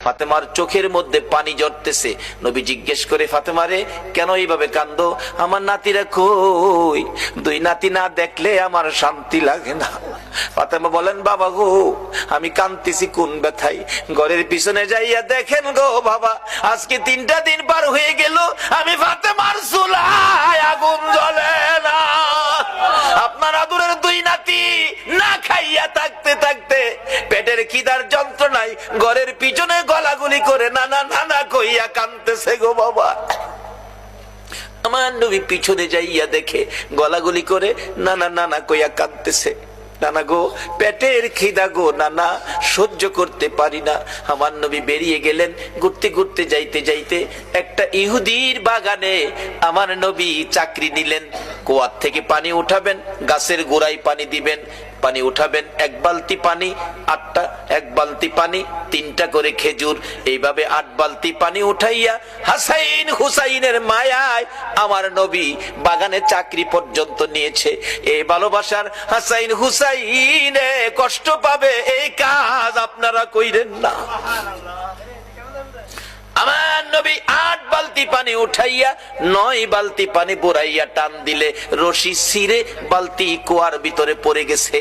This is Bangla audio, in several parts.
ফাতেমার চোখের মধ্যে পানি ঝরতেছে। নবী জিজ্ঞেস করে, ফাতেমা রে, কেন এইভাবে কান্দো? আমার নাতিরা কই? দুই নাতি না দেখলে আমার শান্তি লাগে না। ফাতেমা বলেন, বাবা গো, আমি কাঁদতেছি কোন ব্যথায়। ঘরের পিছনে যাইয়া দেখেন গো বাবা, আজকে 3টা দিন পার হয়ে গেল, আমি ফাতেমার চুলায় আগুন জ্বলে না। আপনার আদরের দুই নাতি না খাইয়া থাকতে থাকতে পেটের খিদার যন্ত্রণায় ঘরের পিছনে গলাগুলি করে নানা নানা কইয়া কাঁদতেছে গো বাবা। আমার নবী পিছনে যাইয়া দেখে গলাগুলি করে নানা নানা কইয়া কাঁদতেছে। নানা গো, পেটের খিদা গো নানা, সহ্য করতে পারি না। আমার নবী বেরিয়ে গেলেন। ঘুরতে ঘুরতে যাইতে যাইতে একটা ইহুদির বাগানে আমার নবী চাকরি নিলেন। কুয়ার থেকে পানি উঠাবেন, গাছের গোড়ায় পানি দিবেন, পানি উঠাবেন, 1 বালতি পানি 8টা, 1 বালতি পানি 3টা করে খেজুর, এইভাবে 8 বালতি পানি উঠাইয়া হাসাইন হুসাইনের মায়ায় আমার নবী বাগানে চাকরি পর্যন্ত নিয়েছে। এই ভালোবাসার হাসাইন হুসাইনে কষ্ট পাবে, এই কাজ আপনারা কইরেন না। আমার নবী 8 বালতি পানি উঠাইয়া 9 বালতি পানি বুড়াইয়া টান দিলে রশি ছিঁড়ে বালতি কুয়ার ভিতরে পড়ে গেছে।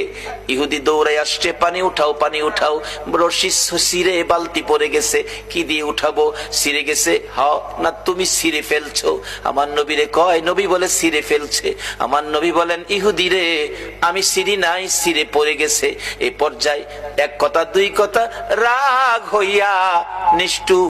ইহুদি দৌড়াই আসছে, পানি উঠাও পানি উঠাও। রশি ছিঁড়ে বালতি পড়ে গেছে, কি দিয়ে উঠাবো? ছিঁড়ে গেছে। হাও না, তুমি ছিঁড়ে ফেলছো। আমার নবীরে কয়, নবী বলে ছিঁড়ে ফেলছে। আমার নবী বলেন, ইহুদি রে, আমি ছিঁড়ি নাই, ছিঁড়ে পড়ে গেছে। এই পর্যায়ে 1 কথা 2 কথা রাগ হইয়া নিষ্ঠুর